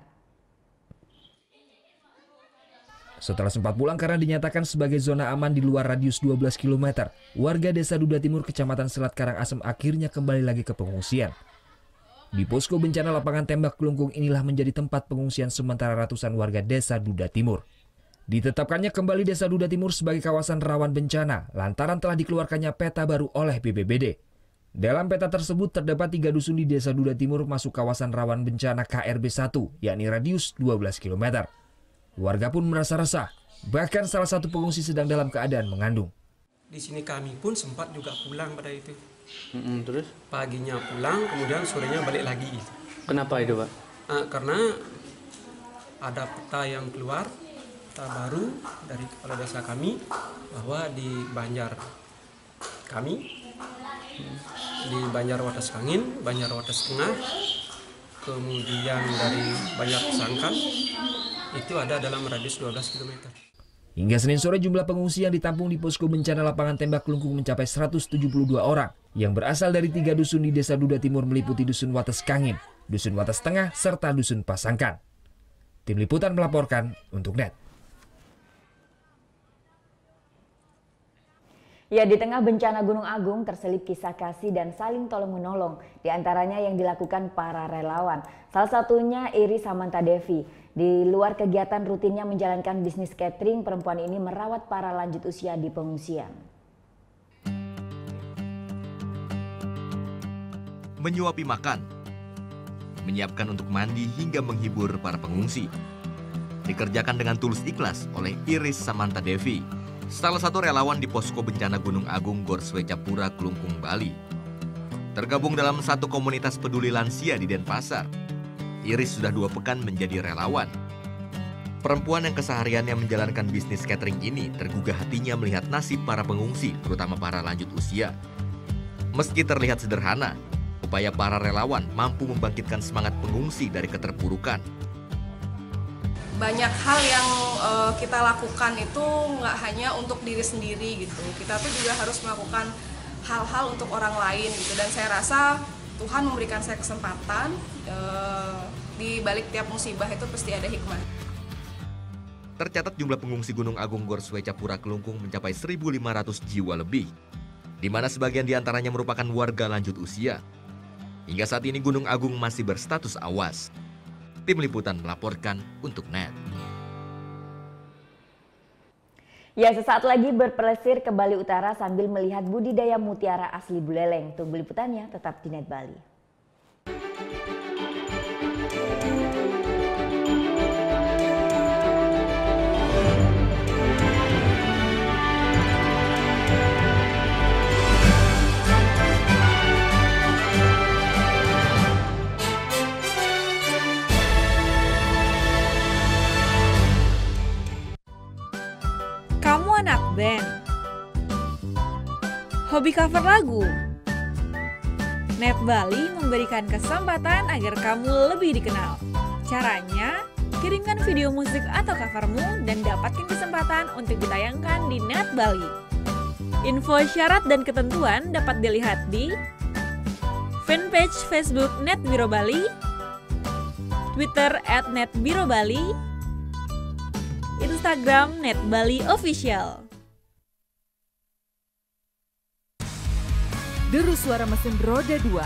Setelah sempat pulang karena dinyatakan sebagai zona aman di luar radius 12 km, warga Desa Duda Timur, Kecamatan Selat Karangasem akhirnya kembali lagi ke pengungsian. Di posko bencana lapangan tembak Kelungkung inilah menjadi tempat pengungsian sementara ratusan warga Desa Duda Timur. Ditetapkannya kembali Desa Duda Timur sebagai kawasan rawan bencana lantaran telah dikeluarkannya peta baru oleh BPBD. Dalam peta tersebut terdapat 3 dusun di Desa Duda Timur masuk kawasan rawan bencana KRB 1, yakni radius 12 km. Warga pun merasa resah, bahkan salah satu pengungsi sedang dalam keadaan mengandung. Di sini kami pun sempat juga pulang pada itu. Terus? Paginya pulang, kemudian sorenya balik lagi. Kenapa itu, Pak? Karena ada peta yang keluar, peta baru dari kepala desa kami, bahwa di Banjar kami, di Banjar Wates Kangin, Banjar Wates Tengah, kemudian dari Banjar Sangkan, itu ada dalam radius 12 km. Hingga Senin sore jumlah pengungsi yang ditampung di posko bencana lapangan tembak Kelungkung mencapai 172 orang yang berasal dari 3 dusun di Desa Duda Timur meliputi Dusun Wates Kangin, Dusun Wates Tengah, serta Dusun Pasangkan. Tim Liputan melaporkan untuk NET. Ya, di tengah bencana Gunung Agung terselip kisah kasih dan saling tolong-menolong, di antaranya yang dilakukan para relawan. Salah satunya Iris Samantha Devi. Di luar kegiatan rutinnya menjalankan bisnis catering, perempuan ini merawat para lanjut usia di pengungsian. Menyuapi makan, menyiapkan untuk mandi hingga menghibur para pengungsi. Dikerjakan dengan tulus ikhlas oleh Iris Samantha Devi, salah satu relawan di posko bencana Gunung Agung Gor Swecapura, Kelungkung, Bali. Tergabung dalam satu komunitas peduli lansia di Denpasar, Iris sudah 2 pekan menjadi relawan. Perempuan yang kesehariannya menjalankan bisnis catering ini tergugah hatinya melihat nasib para pengungsi, terutama para lanjut usia. Meski terlihat sederhana, upaya para relawan mampu membangkitkan semangat pengungsi dari keterpurukan. Banyak hal yang kita lakukan itu nggak hanya untuk diri sendiri gitu. Kita tuh juga harus melakukan hal-hal untuk orang lain gitu. Dan saya rasa Tuhan memberikan saya kesempatan, di balik tiap musibah itu pasti ada hikmah. Tercatat jumlah pengungsi Gunung Agung Gor Swecapura Kelungkung mencapai 1.500 jiwa lebih, di mana sebagian diantaranya merupakan warga lanjut usia. Hingga saat ini Gunung Agung masih berstatus awas. Tim Liputan melaporkan untuk NET. Ya, sesaat lagi berpelesir ke Bali Utara sambil melihat budidaya mutiara asli Buleleng. Tunggu liputannya tetap di NET Bali. Hobi cover lagu? Net Bali memberikan kesempatan agar kamu lebih dikenal. Caranya, kirimkan video musik atau covermu dan dapatkan kesempatan untuk ditayangkan di Net Bali. Info syarat dan ketentuan dapat dilihat di fanpage Facebook Net Biro Bali, Twitter @netbirobali, Instagram Net Bali Official. Deru suara mesin roda 2.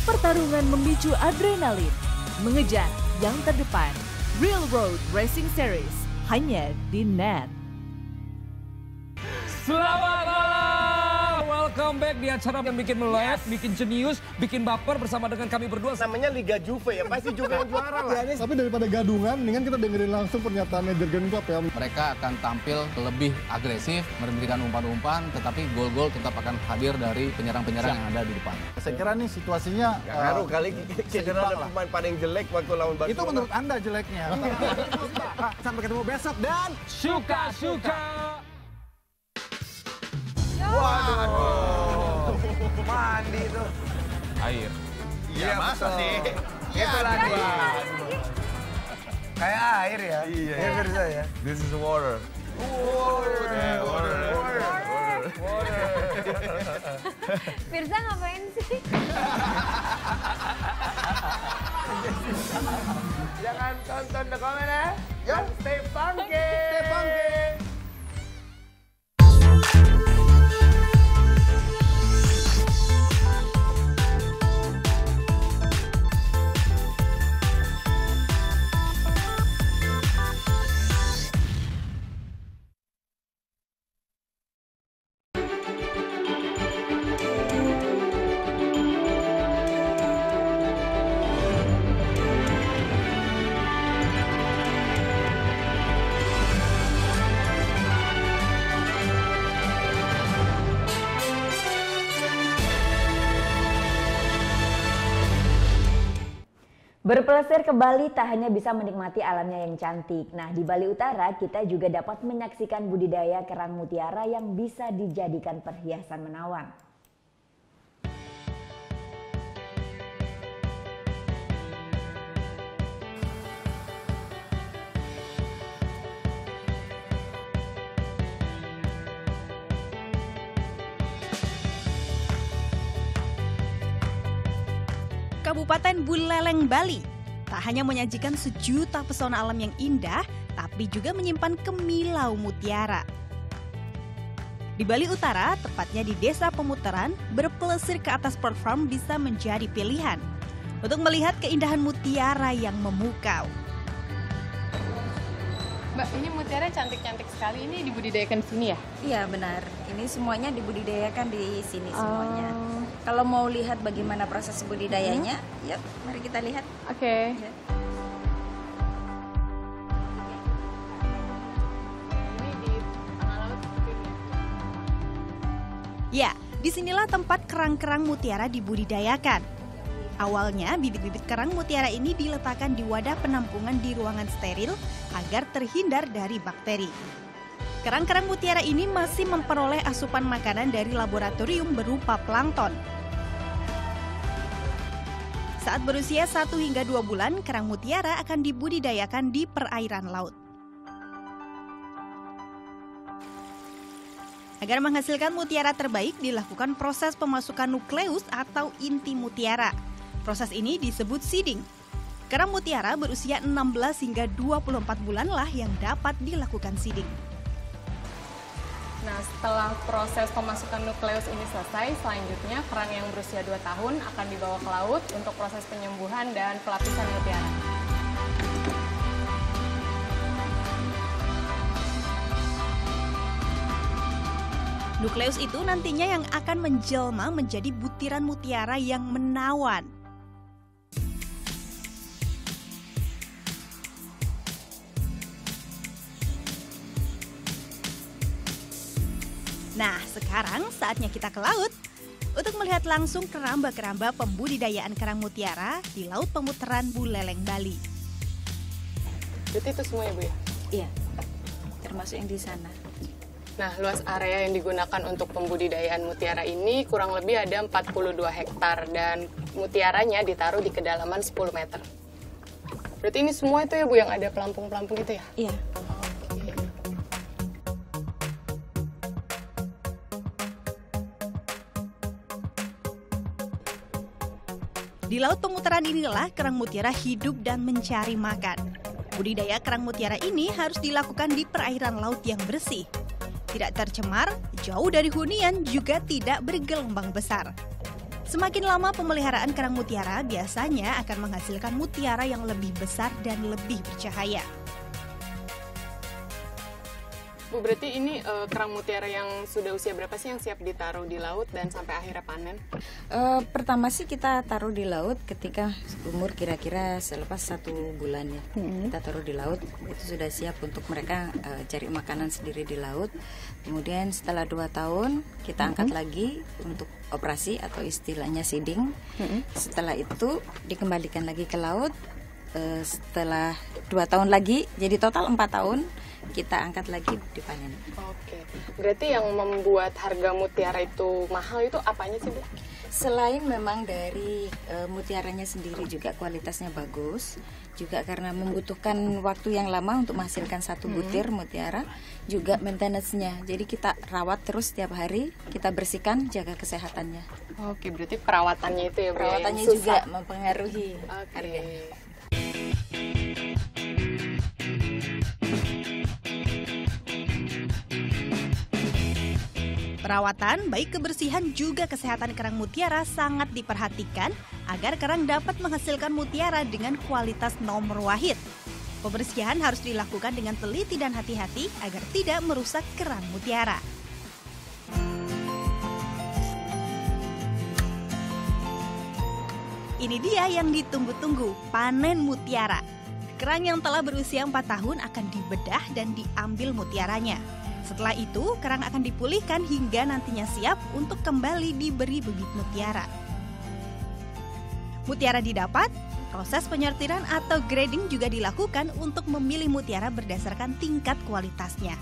Pertarungan memicu adrenalin, mengejar yang terdepan. Real Road Racing Series hanya di Net. Selamat malam, welcome back di acara yang bikin melek, bikin jenius, bikin baper bersama dengan kami berdua. Namanya Liga Juve ya, pasti Juve yang juara lah. Tapi daripada gadungan, mendingan kita dengerin langsung pernyataannya Jurgen Klopp ya. Mereka akan tampil lebih agresif, memberikan umpan-umpan, tetapi gol-gol tetap akan hadir dari penyerang-penyerang yang ada di depan. Saya kira nih situasinya Gak ngaruh kali cedera ada pemain paling jelek waktu lawan Barcelona. itu menurut Anda jeleknya. Sampai ketemu besok dan Suka-suka. Waduh, mandi tuh. Air. Iya, masa sih? Itu lagi. Kayak air ya? Iya. Firza ya? This is water. Water. Firza ngapain sih? Jangan tonton The Comment ya. Yang stay funky. Stay funky. Berpelesir ke Bali tak hanya bisa menikmati alamnya yang cantik. Nah, di Bali Utara kita juga dapat menyaksikan budidaya kerang mutiara yang bisa dijadikan perhiasan menawan. Kabupaten Buleleng, Bali tak hanya menyajikan sejuta pesona alam yang indah, tapi juga menyimpan kemilau mutiara. Di Bali Utara, tepatnya di Desa Pemutaran, berpelesir ke atas bird farm bisa menjadi pilihan untuk melihat keindahan mutiara yang memukau. Mbak, ini mutiara cantik-cantik sekali. Ini dibudidayakan di sini ya? Iya, benar. Ini semuanya dibudidayakan di sini semuanya. Kalau mau lihat bagaimana proses budidayanya, yuk mari kita lihat. Oke. Ya. Ya, disinilah tempat kerang-kerang mutiara dibudidayakan. Awalnya, bibit-bibit kerang mutiara ini diletakkan di wadah penampungan di ruangan steril agar terhindar dari bakteri. Kerang-kerang mutiara ini masih memperoleh asupan makanan dari laboratorium berupa plankton. Saat berusia 1 hingga 2 bulan, kerang mutiara akan dibudidayakan di perairan laut. Agar menghasilkan mutiara terbaik, dilakukan proses pemasukan nukleus atau inti mutiara. Proses ini disebut seeding. Kerang mutiara berusia 16 hingga 24 bulan lah yang dapat dilakukan seeding. Nah, setelah proses pemasukan nukleus ini selesai, selanjutnya kerang yang berusia 2 tahun akan dibawa ke laut untuk proses penyembuhan dan pelapisan mutiara. Nukleus itu nantinya yang akan menjelma menjadi butiran mutiara yang menawan. Nah, sekarang saatnya kita ke laut untuk melihat langsung keramba-keramba pembudidayaan kerang mutiara di Laut Pemutaran Buleleng, Bali. Berarti itu semua ya, Bu ya? Iya, termasuk yang di sana. Nah, luas area yang digunakan untuk pembudidayaan mutiara ini kurang lebih ada 42 hektar dan mutiaranya ditaruh di kedalaman 10 meter. Berarti ini semua itu ya Bu yang ada pelampung-pelampung itu ya? Iya. Di laut pemutaran inilah kerang mutiara hidup dan mencari makan. Budidaya kerang mutiara ini harus dilakukan di perairan laut yang bersih. Tidak tercemar, jauh dari hunian, juga tidak bergelombang besar. Semakin lama pemeliharaan kerang mutiara biasanya akan menghasilkan mutiara yang lebih besar dan lebih bercahaya. Bu, berarti ini kerang mutiara yang sudah usia berapa sih yang siap ditaruh di laut dan sampai akhirnya panen? Pertama sih kita taruh di laut ketika umur kira-kira selepas 1 bulan ya. Kita taruh di laut, itu sudah siap untuk mereka cari makanan sendiri di laut. Kemudian setelah 2 tahun kita angkat lagi untuk operasi atau istilahnya seeding. Setelah itu dikembalikan lagi ke laut. Setelah 2 tahun lagi, jadi total 4 tahun. Kita angkat lagi dipanen. Oke, berarti yang membuat harga mutiara itu mahal itu apanya sih Bu? Selain memang dari mutiaranya sendiri juga kualitasnya bagus, juga karena membutuhkan waktu yang lama untuk menghasilkan 1 butir mutiara, juga maintenance-nya. Jadi kita rawat terus setiap hari, kita bersihkan, jaga kesehatannya. Oke, berarti perawatannya itu ya Bu? Perawatannya juga mempengaruhi harga. Perawatan, baik kebersihan juga kesehatan kerang mutiara sangat diperhatikan agar kerang dapat menghasilkan mutiara dengan kualitas nomor wahid. Pembersihan harus dilakukan dengan teliti dan hati-hati agar tidak merusak kerang mutiara. Ini dia yang ditunggu-tunggu, panen mutiara. Kerang yang telah berusia 4 tahun akan dibedah dan diambil mutiaranya. Setelah itu, kerang akan dipulihkan hingga nantinya siap untuk kembali diberi bibit mutiara. Mutiara didapat, proses penyortiran atau grading juga dilakukan untuk memilih mutiara berdasarkan tingkat kualitasnya.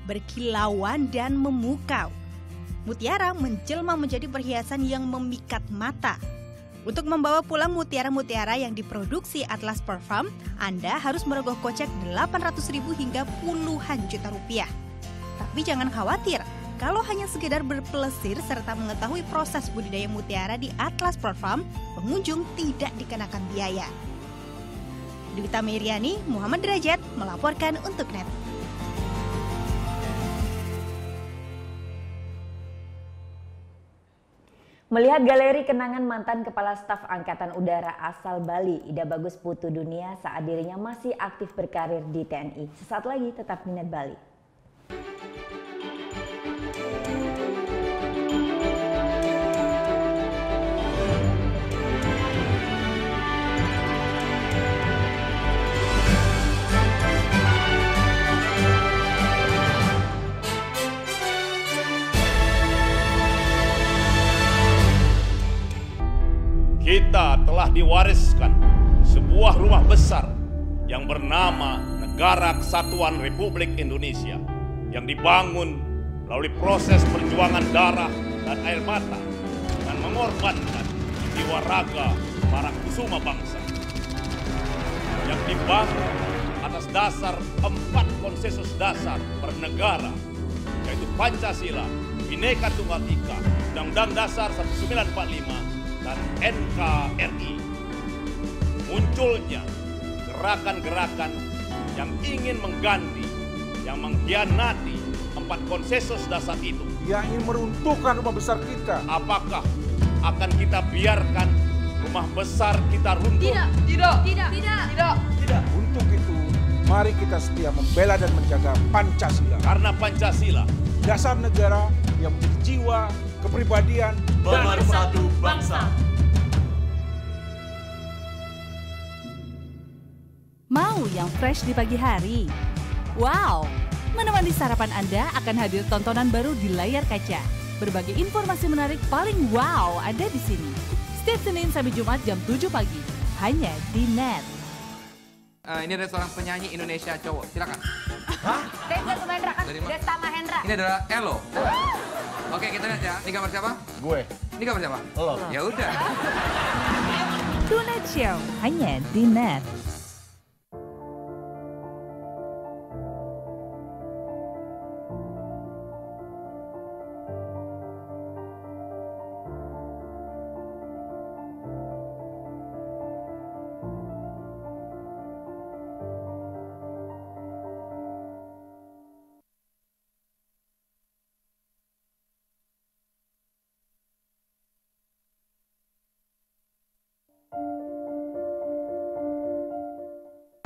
Berkilauan dan memukau. Mutiara menjelma menjadi perhiasan yang memikat mata. Untuk membawa pulang mutiara-mutiara yang diproduksi Atlas Pearl Farm, Anda harus merogoh kocek 800.000 hingga puluhan juta rupiah. Tapi jangan khawatir, kalau hanya sekedar berpelesir serta mengetahui proses budidaya mutiara di Atlas Pearl Farm, pengunjung tidak dikenakan biaya. Dwita Meriani, Muhammad Derajat melaporkan untuk NET. Melihat galeri kenangan mantan Kepala Staf Angkatan Udara asal Bali, Ida Bagus Putu Dunia saat dirinya masih aktif berkarir di TNI. Sesaat lagi tetap di NET Bali. Kita telah diwariskan sebuah rumah besar yang bernama Negara Kesatuan Republik Indonesia yang dibangun melalui proses perjuangan darah dan air mata dan mengorbankan jiwa raga para kusuma bangsa yang dibangun atas dasar 4 konsensus dasar bernegara, yaitu Pancasila, Bhinneka Tunggal Ika, Undang-Undang Dasar 1945, dan NKRI. Munculnya gerakan-gerakan yang ingin mengganti, yang mengkhianati 4 konsensus dasar itu. Yang ingin meruntuhkan rumah besar kita. Apakah akan kita biarkan rumah besar kita runtuh? Tidak. Untuk itu, mari kita setia membela dan menjaga Pancasila. Karena Pancasila, dasar negara yang menjadi jiwa, kepribadian, pemersatu bangsa. Mau yang fresh di pagi hari? Wow! Menemani sarapan Anda akan hadir tontonan baru di layar kaca. Berbagai informasi menarik paling wow ada di sini. Setiap Senin sampai Jumat jam 7 pagi. Hanya di NET. Ini ada seorang penyanyi Indonesia cowok. Silakan. Desa Sumendra kan? Dari mana? Desta Mahendra. Ini adalah Elo. Oke, kita lihat ya. Ini gambar siapa? Gue. Ini gambar siapa? Lo. Ya udah. Tonight Show hanya di Net.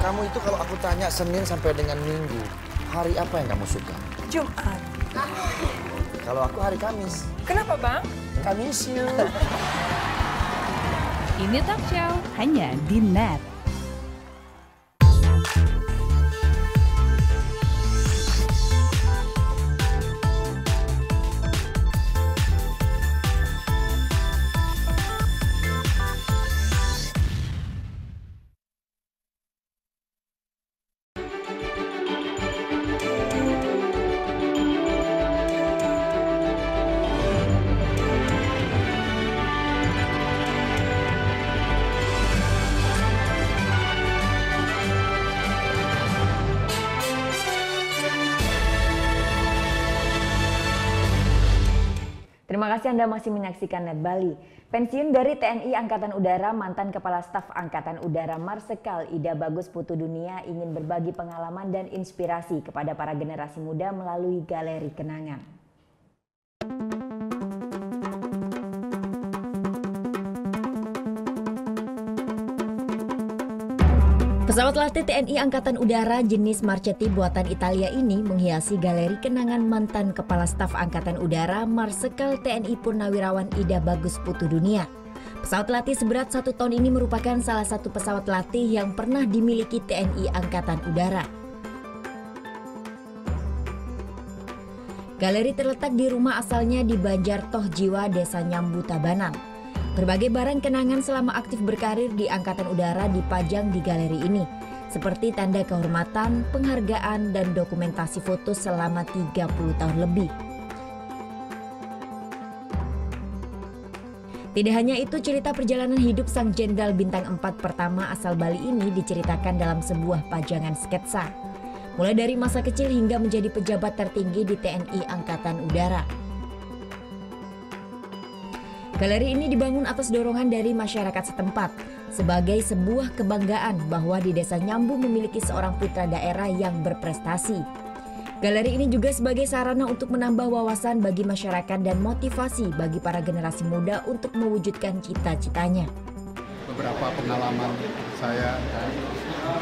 Kamu itu kalau aku tanya Senin sampai dengan Minggu, hari apa yang kamu suka? Jumat. Kalau aku hari Kamis. Kenapa, Bang? Kamis you. Ini Talk Show hanya di Net. Terima kasih Anda masih menyaksikan Net Bali. Pensiun dari TNI Angkatan Udara, mantan Kepala Staf Angkatan Udara Marsikal Ida Bagus Putu Dunia ingin berbagi pengalaman dan inspirasi kepada para generasi muda melalui galeri kenangan. Pesawat latih TNI Angkatan Udara jenis Marchetti buatan Italia ini menghiasi galeri kenangan mantan Kepala Staf Angkatan Udara Marsikal TNI Purnawirawan Ida Bagus Putu Dunia. Pesawat latih seberat 1 ton ini merupakan salah satu pesawat latih yang pernah dimiliki TNI Angkatan Udara. Galeri terletak di rumah asalnya di Banjar Toh Jiwa, Desa Nyambu, Tabanan. Berbagai barang kenangan selama aktif berkarir di Angkatan Udara dipajang di galeri ini, seperti tanda kehormatan, penghargaan, dan dokumentasi foto selama 30 tahun lebih. Tidak hanya itu, cerita perjalanan hidup sang Jenderal Bintang 4 pertama asal Bali ini diceritakan dalam sebuah pajangan sketsa, mulai dari masa kecil hingga menjadi pejabat tertinggi di TNI Angkatan Udara. Galeri ini dibangun atas dorongan dari masyarakat setempat sebagai sebuah kebanggaan bahwa di Desa Nyambu memiliki seorang putra daerah yang berprestasi. Galeri ini juga sebagai sarana untuk menambah wawasan bagi masyarakat dan motivasi bagi para generasi muda untuk mewujudkan cita-citanya. Beberapa pengalaman saya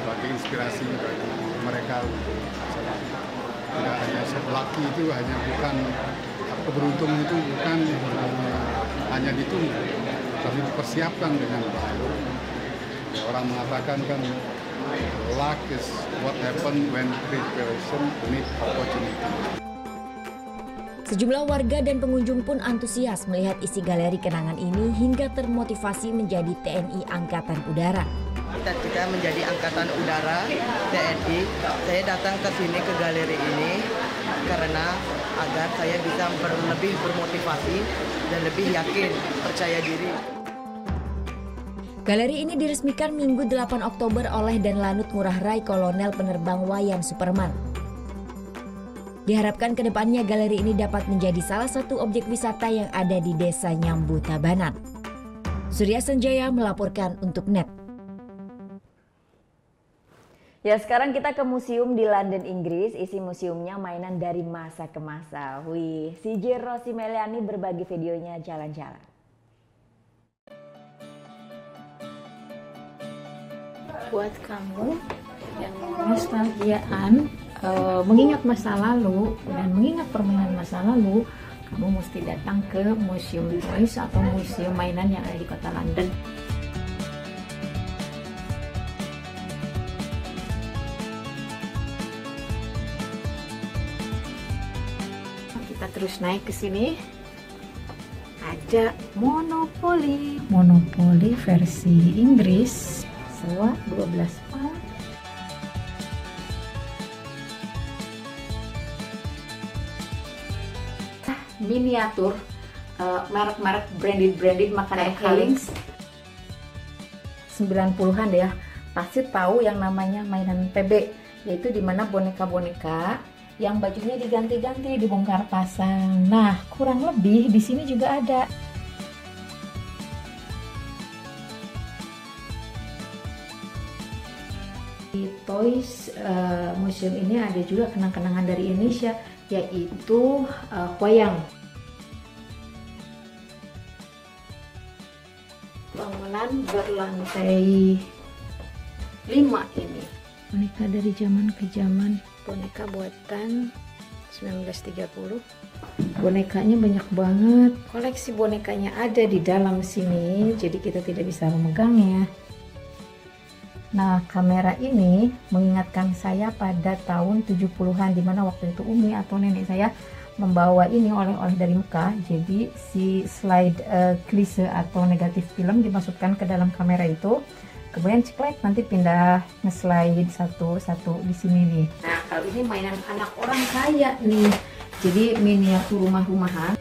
sebagai inspirasi bagi mereka. Tidak hanya laki itu hanya bukan keberuntungan itu bukan hanya ditunggu, tapi dipersiapkan dengan baik. Ya, orang mengatakan kan luck is what happen when preparation meet opportunity. Sejumlah warga dan pengunjung pun antusias melihat isi galeri kenangan ini hingga termotivasi menjadi TNI Angkatan Udara. Cita-cita menjadi Angkatan Udara TNI, saya datang ke sini ke galeri ini karena agar saya bisa lebih bermotivasi dan lebih yakin, percaya diri. Galeri ini diresmikan Minggu 8 Oktober oleh Danlanut Ngurah Rai Kolonel Penerbang Wayan Superman. Diharapkan kedepannya galeri ini dapat menjadi salah satu objek wisata yang ada di Desa Nyambu, Tabanan. Surya Sanjaya melaporkan untuk Net. Ya, sekarang kita ke museum di London, Inggris. Isi museumnya mainan dari masa ke masa. Wih, CJ Rosi Meliani berbagi videonya jalan-jalan. Buat kamu yang nostalgiaan, mengingat masa lalu dan mengingat permainan masa lalu, kamu mesti datang ke Museum Toys atau museum mainan yang ada di kota London. Kita terus naik ke sini. Ada Monopoly versi Inggris, sewa 12 pound. miniatur merek-merek branded makanan Kalings 90-an deh ya, pasti tahu yang namanya mainan PB, yaitu dimana boneka-boneka yang bajunya diganti-ganti, dibongkar pasang. Nah, kurang lebih di sini juga ada. Di Toys Museum ini ada juga kenang-kenangan dari Indonesia, yaitu wayang. Bangunan berlantai 5 ini. Boneka dari zaman ke zaman. Boneka buatan 1930. Bonekanya banyak banget. Koleksi bonekanya ada di dalam sini, jadi kita tidak bisa memegangnya. Nah, kamera ini mengingatkan saya pada tahun 70-an, dimana waktu itu Umi atau nenek saya membawa ini oleh-oleh dari Mekah. Jadi si slide klise atau negatif film dimasukkan ke dalam kamera itu, kemudian ceklek nanti pindah nge-slide satu-satu di sini nih. Nah, kalau ini mainan anak orang kaya nih, jadi miniatur rumah-rumahan.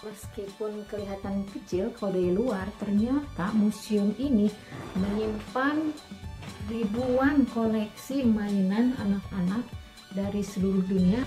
Meskipun kelihatan kecil kalau dari luar, ternyata museum ini menyimpan ribuan koleksi mainan anak-anak dari seluruh dunia.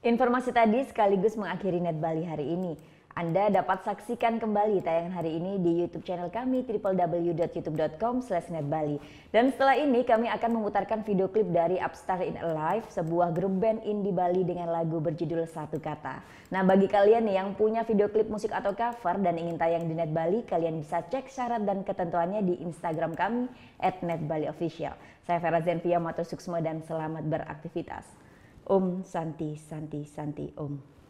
Informasi tadi sekaligus mengakhiri Net Bali hari ini. Anda dapat saksikan kembali tayangan hari ini di YouTube channel kami www.youtube.com/netbali. Dan setelah ini kami akan memutarkan video klip dari Upstart in Alive, sebuah grup band indie Bali dengan lagu berjudul Satu Kata. Nah, bagi kalian nih yang punya video klip musik atau cover dan ingin tayang di Net Bali, kalian bisa cek syarat dan ketentuannya di Instagram kami @netbaliofficial. Saya Vera Zenvia, matur suksma dan selamat beraktivitas. Om Santi Santi Santi Om.